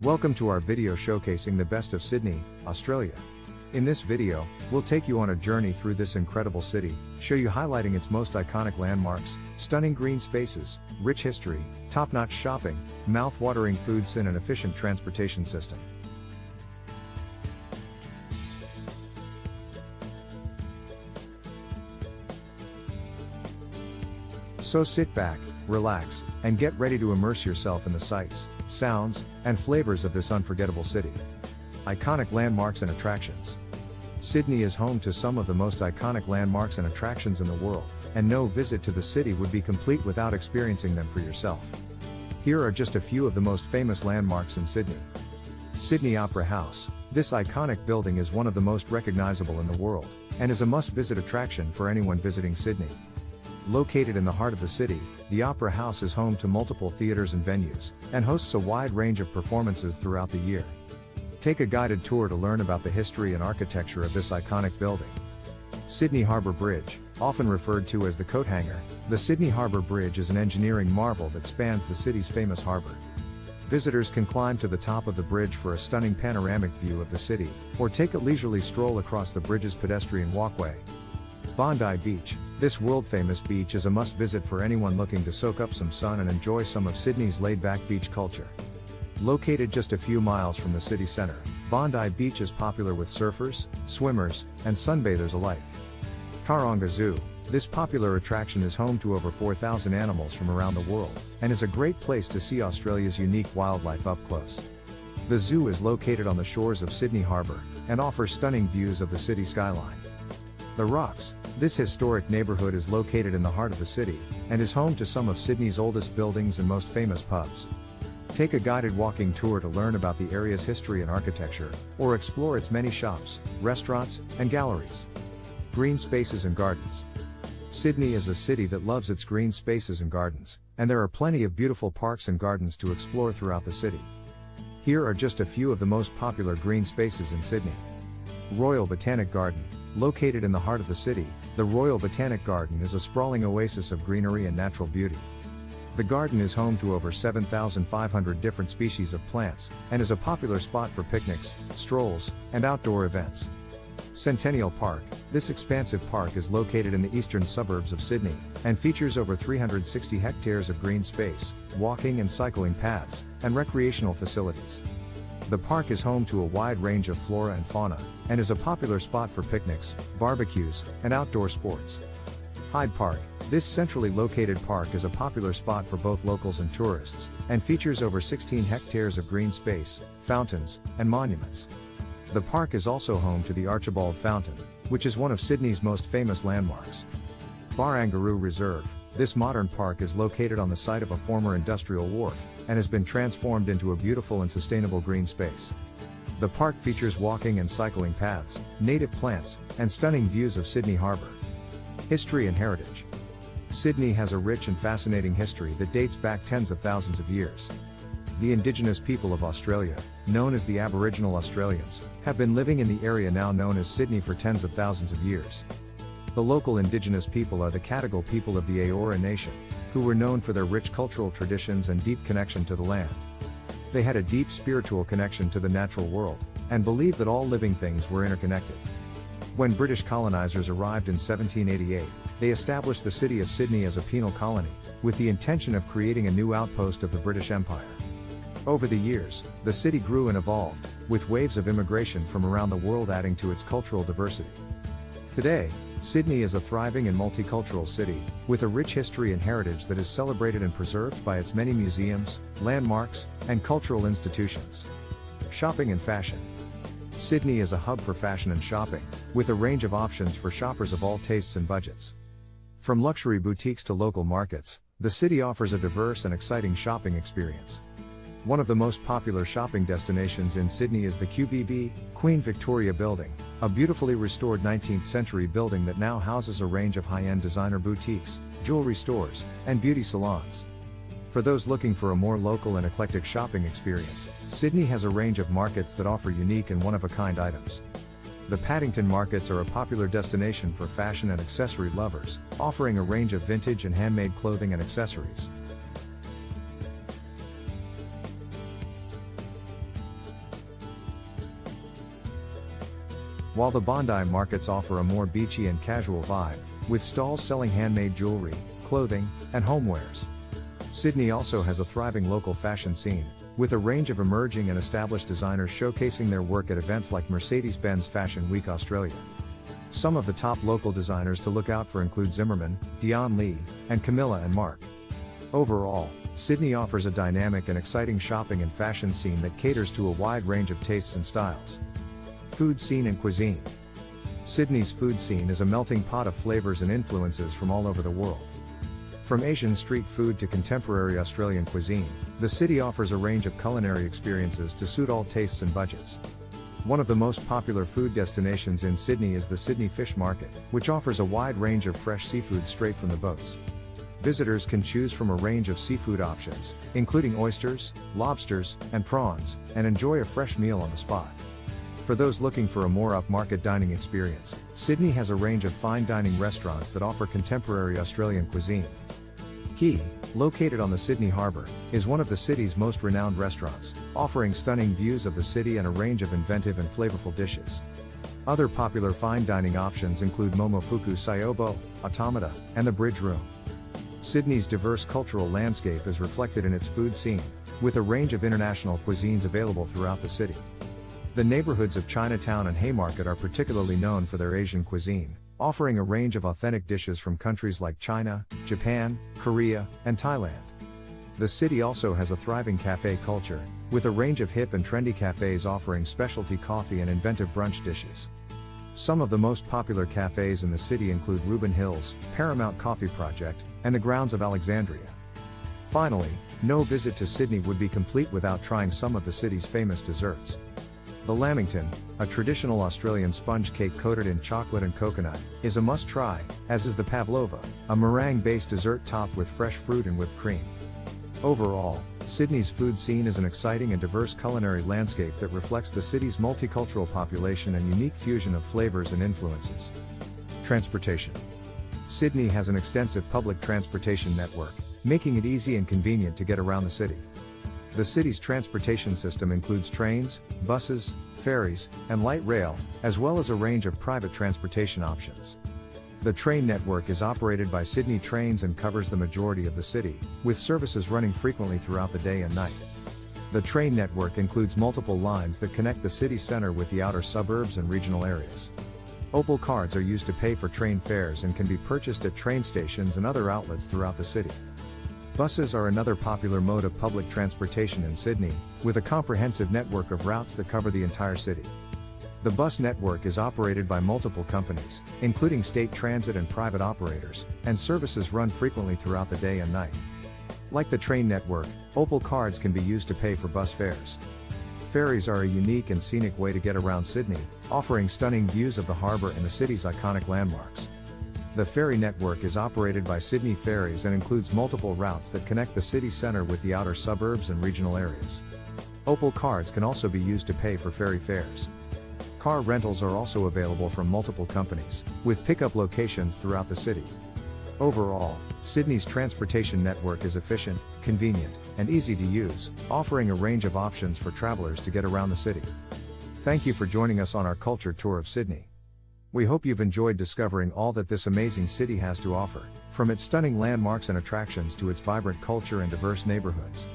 Welcome to our video showcasing the best of Sydney, Australia. In this video, we'll take you on a journey through this incredible city, show you highlighting its most iconic landmarks, stunning green spaces, rich history, top-notch shopping, mouth-watering food scene and efficient transportation system. So sit back, relax, and get ready to immerse yourself in the sights, sounds, and flavors of this unforgettable city. Iconic landmarks and attractions. Sydney is home to some of the most iconic landmarks and attractions in the world, and no visit to the city would be complete without experiencing them for yourself. Here are just a few of the most famous landmarks in Sydney. Sydney Opera House. This iconic building is one of the most recognizable in the world, and is a must-visit attraction for anyone visiting Sydney. Located in the heart of the city, the Opera House is home to multiple theaters and venues, and hosts a wide range of performances throughout the year. Take a guided tour to learn about the history and architecture of this iconic building. Sydney Harbour Bridge, often referred to as the coat hanger, the Sydney Harbour Bridge is an engineering marvel that spans the city's famous harbour. Visitors can climb to the top of the bridge for a stunning panoramic view of the city, or take a leisurely stroll across the bridge's pedestrian walkway. Bondi Beach. This world-famous beach is a must-visit for anyone looking to soak up some sun and enjoy some of Sydney's laid-back beach culture. Located just a few miles from the city centre, Bondi Beach is popular with surfers, swimmers, and sunbathers alike. Taronga Zoo. This popular attraction is home to over 4,000 animals from around the world, and is a great place to see Australia's unique wildlife up close. The zoo is located on the shores of Sydney Harbour, and offers stunning views of the city skyline. The Rocks. This historic neighbourhood is located in the heart of the city, and is home to some of Sydney's oldest buildings and most famous pubs. Take a guided walking tour to learn about the area's history and architecture, or explore its many shops, restaurants, and galleries. Green spaces and gardens. Sydney is a city that loves its green spaces and gardens, and there are plenty of beautiful parks and gardens to explore throughout the city. Here are just a few of the most popular green spaces in Sydney. Royal Botanic Garden. Located in the heart of the city, the Royal Botanic Garden is a sprawling oasis of greenery and natural beauty. The garden is home to over 7,500 different species of plants, and is a popular spot for picnics, strolls, and outdoor events. Centennial Park. This expansive park is located in the eastern suburbs of Sydney, and features over 360 hectares of green space, walking and cycling paths, and recreational facilities. The park is home to a wide range of flora and fauna, and is a popular spot for picnics, barbecues, and outdoor sports. Hyde Park. This centrally located park is a popular spot for both locals and tourists, and features over 16 hectares of green space, fountains, and monuments. The park is also home to the Archibald Fountain, which is one of Sydney's most famous landmarks. Barangaroo Reserve. This modern park is located on the site of a former industrial wharf, and has been transformed into a beautiful and sustainable green space. The park features walking and cycling paths, native plants, and stunning views of Sydney Harbour. History and heritage. Sydney has a rich and fascinating history that dates back tens of thousands of years. The Indigenous people of Australia, known as the Aboriginal Australians, have been living in the area now known as Sydney for tens of thousands of years. The local Indigenous people are the Cadigal people of the Eora Nation, who were known for their rich cultural traditions and deep connection to the land. They had a deep spiritual connection to the natural world, and believed that all living things were interconnected. When British colonizers arrived in 1788, they established the city of Sydney as a penal colony, with the intention of creating a new outpost of the British Empire. Over the years, the city grew and evolved, with waves of immigration from around the world adding to its cultural diversity. Today, Sydney is a thriving and multicultural city, with a rich history and heritage that is celebrated and preserved by its many museums, landmarks, and cultural institutions. Shopping and fashion. Sydney is a hub for fashion and shopping, with a range of options for shoppers of all tastes and budgets. From luxury boutiques to local markets, the city offers a diverse and exciting shopping experience. One of the most popular shopping destinations in Sydney is the QVB, Queen Victoria Building, a beautifully restored 19th century building that now houses a range of high-end designer boutiques, jewelry stores, and beauty salons. For those looking for a more local and eclectic shopping experience, Sydney has a range of markets that offer unique and one-of-a-kind items. The Paddington markets are a popular destination for fashion and accessory lovers, offering a range of vintage and handmade clothing and accessories. while the Bondi markets offer a more beachy and casual vibe, with stalls selling handmade jewelry, clothing, and homewares. Sydney also has a thriving local fashion scene, with a range of emerging and established designers showcasing their work at events like Mercedes-Benz Fashion Week Australia. Some of the top local designers to look out for include Zimmerman, Dion Lee, and Camilla and Mark. Overall, Sydney offers a dynamic and exciting shopping and fashion scene that caters to a wide range of tastes and styles. Food scene and cuisine. Sydney's food scene is a melting pot of flavors and influences from all over the world. From Asian street food to contemporary Australian cuisine, the city offers a range of culinary experiences to suit all tastes and budgets. One of the most popular food destinations in Sydney is the Sydney Fish Market, which offers a wide range of fresh seafood straight from the boats. Visitors can choose from a range of seafood options, including oysters, lobsters, and prawns, and enjoy a fresh meal on the spot. For those looking for a more upmarket dining experience, Sydney has a range of fine dining restaurants that offer contemporary Australian cuisine. Key, located on the Sydney Harbour, is one of the city's most renowned restaurants, offering stunning views of the city and a range of inventive and flavorful dishes. Other popular fine dining options include Momofuku Syobo, Automata, and the Bridge Room. Sydney's diverse cultural landscape is reflected in its food scene, with a range of international cuisines available throughout the city. The neighborhoods of Chinatown and Haymarket are particularly known for their Asian cuisine, offering a range of authentic dishes from countries like China, Japan, Korea, and Thailand. The city also has a thriving cafe culture, with a range of hip and trendy cafes offering specialty coffee and inventive brunch dishes. Some of the most popular cafes in the city include Reuben Hills, Paramount Coffee Project, and the Grounds of Alexandria. Finally, no visit to Sydney would be complete without trying some of the city's famous desserts. The Lamington, a traditional Australian sponge cake coated in chocolate and coconut, is a must-try, as is the Pavlova, a meringue-based dessert topped with fresh fruit and whipped cream. Overall, Sydney's food scene is an exciting and diverse culinary landscape that reflects the city's multicultural population and unique fusion of flavors and influences. Transportation. Sydney has an extensive public transportation network, making it easy and convenient to get around the city. The city's transportation system includes trains, buses, ferries, and light rail, as well as a range of private transportation options. The train network is operated by Sydney Trains and covers the majority of the city, with services running frequently throughout the day and night. The train network includes multiple lines that connect the city centre with the outer suburbs and regional areas. Opal cards are used to pay for train fares and can be purchased at train stations and other outlets throughout the city. Buses are another popular mode of public transportation in Sydney, with a comprehensive network of routes that cover the entire city. The bus network is operated by multiple companies, including state transit and private operators, and services run frequently throughout the day and night. Like the train network, Opal cards can be used to pay for bus fares. Ferries are a unique and scenic way to get around Sydney, offering stunning views of the harbour and the city's iconic landmarks. The ferry network is operated by Sydney Ferries and includes multiple routes that connect the city centre with the outer suburbs and regional areas. Opal cards can also be used to pay for ferry fares. Car rentals are also available from multiple companies, with pickup locations throughout the city. Overall, Sydney's transportation network is efficient, convenient, and easy to use, offering a range of options for travellers to get around the city. Thank you for joining us on our culture tour of Sydney. We hope you've enjoyed discovering all that this amazing city has to offer, from its stunning landmarks and attractions to its vibrant culture and diverse neighborhoods.